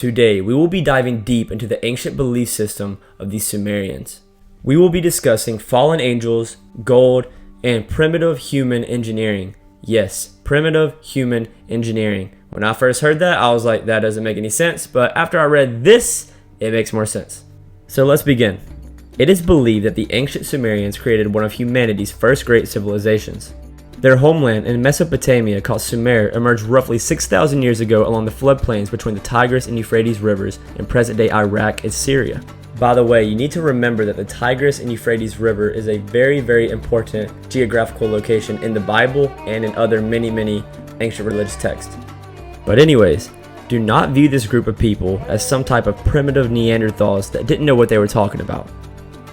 Today, we will be diving deep into the ancient belief system of the Sumerians. We will be discussing fallen angels, gold, and primitive human engineering. Yes, primitive human engineering. When I first heard that, I was like, that doesn't make any sense, but after I read this, it makes more sense. So let's begin. It is believed that the ancient Sumerians created one of humanity's first great civilizations. Their homeland in Mesopotamia, called Sumer, emerged roughly 6,000 years ago along the floodplains between the Tigris and Euphrates rivers in present-day Iraq and Syria. By the way, you need to remember that the Tigris and Euphrates River is a very, very important geographical location in the Bible and in other many ancient religious texts. But anyways, do not view this group of people as some type of primitive Neanderthals that didn't know what they were talking about.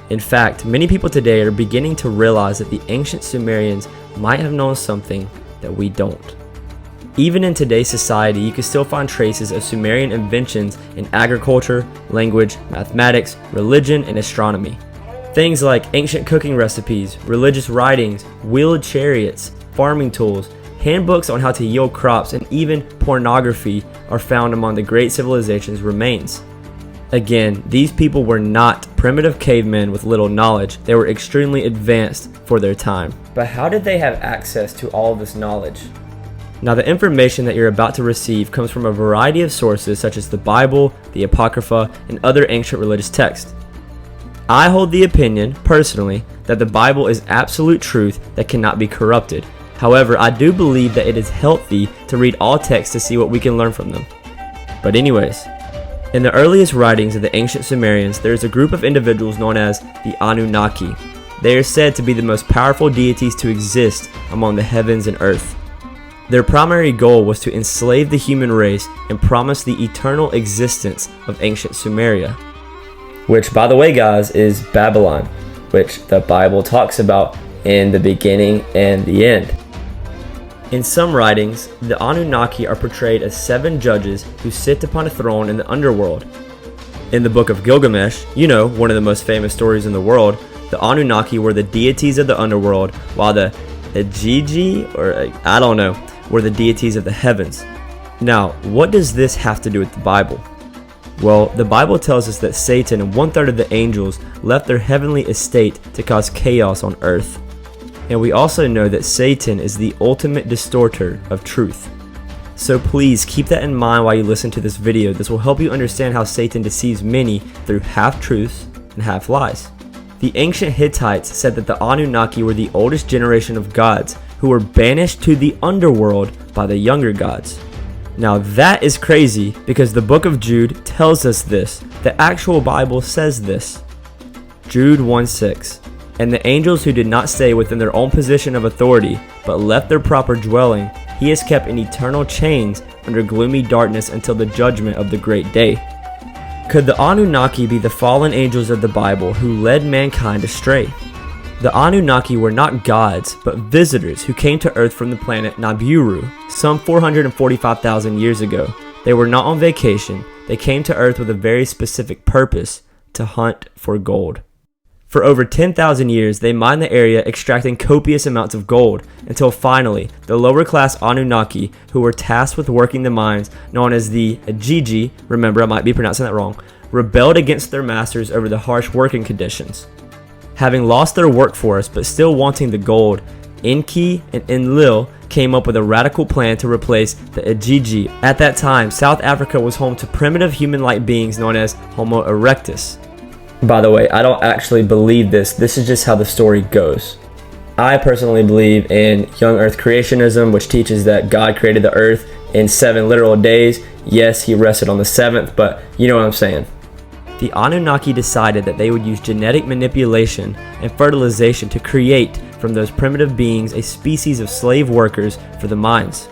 In fact, many people today are beginning to realize that the ancient Sumerians might have known something that we don't. Even in today's society, you can still find traces of Sumerian inventions in agriculture, language, mathematics, religion, and astronomy. Things like ancient cooking recipes, religious writings, wheeled chariots, farming tools, handbooks on how to yield crops, and even pornography are found among the great civilization's remains. Again, these people were not primitive cavemen with little knowledge. They were extremely advanced for their time. But how did they have access to all of this knowledge? Now, the information that you're about to receive comes from a variety of sources such as the Bible, the Apocrypha, and other ancient religious texts. I hold the opinion, personally, that the Bible is absolute truth that cannot be corrupted. However, I do believe that it is healthy to read all texts to see what we can learn from them. But anyways, in the earliest writings of the ancient Sumerians, there is a group of individuals known as the Anunnaki. They are said to be the most powerful deities to exist among the heavens and earth. Their primary goal was to enslave the human race and promise the eternal existence of ancient Sumeria. Which, by the way, guys, is Babylon, which the Bible talks about in the beginning and the end. In some writings, the Anunnaki are portrayed as 7 judges who sit upon a throne in the underworld. In the Book of Gilgamesh, one of the most famous stories in the world, the Anunnaki were the deities of the underworld, while the Agigi, were the deities of the heavens. Now, what does this have to do with the Bible? Well, the Bible tells us that Satan and 1/3 of the angels left their heavenly estate to cause chaos on earth. And we also know that Satan is the ultimate distorter of truth. So please keep that in mind while you listen to this video. This will help you understand how Satan deceives many through half-truths and half-lies. The ancient Hittites said that the Anunnaki were the oldest generation of gods who were banished to the underworld by the younger gods. Now that is crazy because the book of Jude tells us this. The actual Bible says this. Jude 1:6. And the angels who did not stay within their own position of authority, but left their proper dwelling, he has kept in eternal chains under gloomy darkness until the judgment of the great day. Could the Anunnaki be the fallen angels of the Bible who led mankind astray? The Anunnaki were not gods, but visitors who came to Earth from the planet Nibiru some 445,000 years ago. They were not on vacation. They came to Earth with a very specific purpose: to hunt for gold. For over 10,000 years, they mined the area, extracting copious amounts of gold, until finally, the lower-class Anunnaki, who were tasked with working the mines, known as the Agigi, remember I might be pronouncing that wrong, rebelled against their masters over the harsh working conditions. Having lost their workforce, but still wanting the gold, Enki and Enlil came up with a radical plan to replace the Agigi. At that time, South Africa was home to primitive human-like beings known as Homo erectus. By the way, I don't actually believe this. This is just how the story goes. I personally believe in young earth creationism, which teaches that God created the earth in 7 literal days. Yes, he rested on the 7th, but you know what I'm saying. The Anunnaki decided that they would use genetic manipulation and fertilization to create from those primitive beings a species of slave workers for the mines.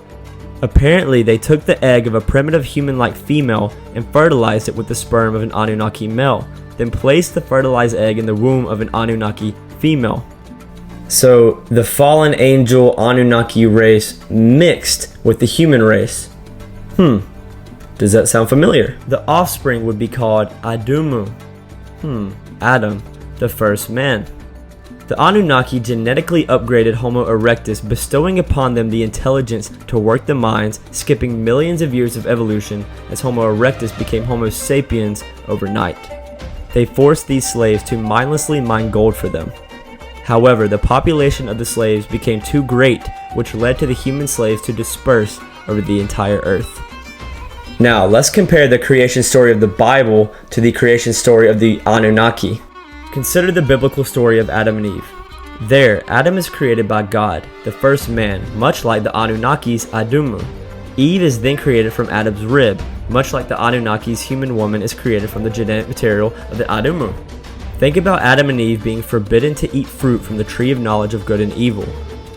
Apparently, they took the egg of a primitive human-like female and fertilized it with the sperm of an Anunnaki male, then placed the fertilized egg in the womb of an Anunnaki female. So, the fallen angel Anunnaki race mixed with the human race. Does that sound familiar? The offspring would be called Adumu. Adam, the first man. The Anunnaki genetically upgraded Homo erectus, bestowing upon them the intelligence to work the mines, skipping millions of years of evolution as Homo erectus became Homo sapiens overnight. They forced these slaves to mindlessly mine gold for them. However, the population of the slaves became too great, which led to the human slaves to disperse over the entire earth. Now, let's compare the creation story of the Bible to the creation story of the Anunnaki. Consider the biblical story of Adam and Eve. There, Adam is created by God, the first man, much like the Anunnaki's Adumu. Eve is then created from Adam's rib, much like the Anunnaki's human woman is created from the genetic material of the Adumu. Think about Adam and Eve being forbidden to eat fruit from the tree of knowledge of good and evil.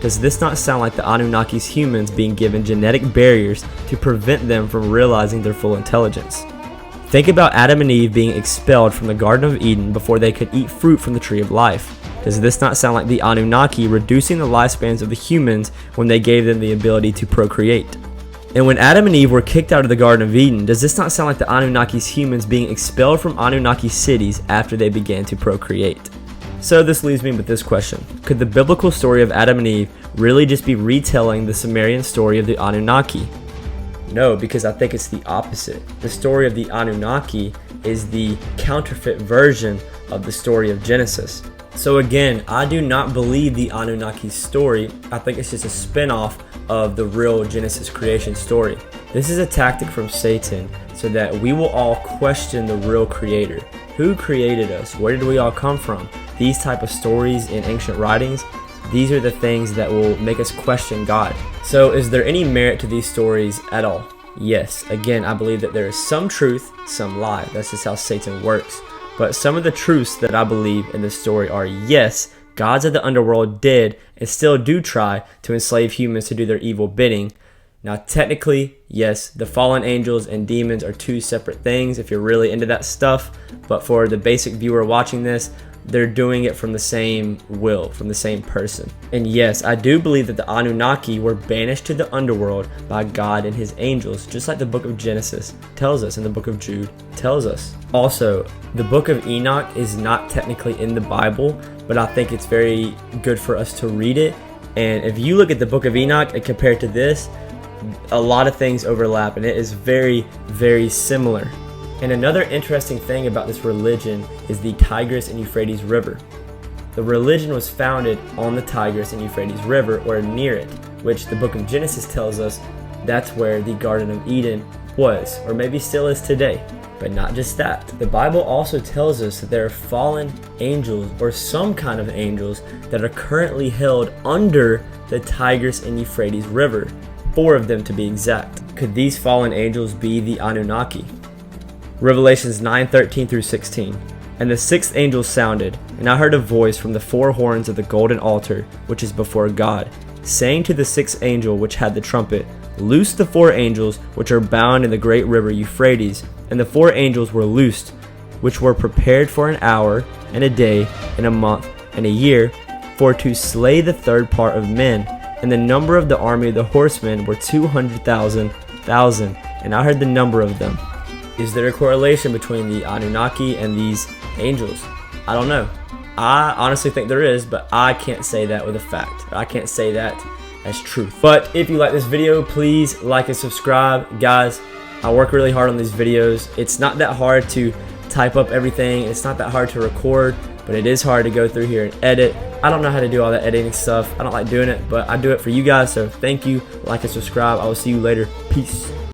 Does this not sound like the Anunnaki's humans being given genetic barriers to prevent them from realizing their full intelligence? Think about Adam and Eve being expelled from the Garden of Eden before they could eat fruit from the tree of life. Does this not sound like the Anunnaki reducing the lifespans of the humans when they gave them the ability to procreate? And when Adam and Eve were kicked out of the Garden of Eden, does this not sound like the Anunnaki's humans being expelled from Anunnaki cities after they began to procreate? So this leaves me with this question. Could the biblical story of Adam and Eve really just be retelling the Sumerian story of the Anunnaki? No, because I think it's the opposite. The story of the Anunnaki is the counterfeit version of the story of Genesis. So again, I do not believe the Anunnaki's story. I think it's just a spin-off of the real Genesis creation story. This is a tactic from Satan so that we will all question the real creator. Who created us? Where did we all come from? These type of stories in ancient writings, these are the things that will make us question God. So is there any merit to these stories at all? Yes. Again, I believe that there is some truth, some lie. That's just how Satan works. But some of the truths that I believe in this story are, yes, gods of the underworld did and still do try to enslave humans to do their evil bidding. Now, technically, yes, the fallen angels and demons are two separate things if you're really into that stuff. But for the basic viewer watching this, they're doing it from the same will, from the same person. And yes, I do believe that the Anunnaki were banished to the underworld by God and his angels, just like the book of Genesis tells us and the book of Jude tells us. Also, the book of Enoch is not technically in the Bible, but I think it's very good for us to read it. And if you look at the book of Enoch and compare it to this, a lot of things overlap and it is very, very similar. And another interesting thing about this religion is the Tigris and Euphrates River. The religion was founded on the Tigris and Euphrates River or near it, which the book of Genesis tells us that's where the Garden of Eden was, or maybe still is today. But not just that. The Bible also tells us that there are fallen angels or some kind of angels that are currently held under the Tigris and Euphrates River. 4 of them to be exact. Could these fallen angels be the Anunnaki? Revelations 9:13 through 16. And the 6th angel sounded, and I heard a voice from the 4 horns of the golden altar, which is before God, saying to the 6th angel which had the trumpet, Loose the 4 angels which are bound in the great river Euphrates. And the 4 angels were loosed, which were prepared for an hour, and a day, and a month, and a year, for to slay the 3rd part of men. And the number of the army of the horsemen were 200,000. And I heard the number of them. Is there a correlation between the Anunnaki and these angels? I don't know. I honestly think there is, but I can't say that with a fact. I can't say that as truth. But if you like this video, please like and subscribe. Guys, I work really hard on these videos. It's not that hard to type up everything. It's not that hard to record, but it is hard to go through here and edit. I don't know how to do all that editing stuff. I don't like doing it, but I do it for you guys. So thank you. Like and subscribe. I will see you later. Peace.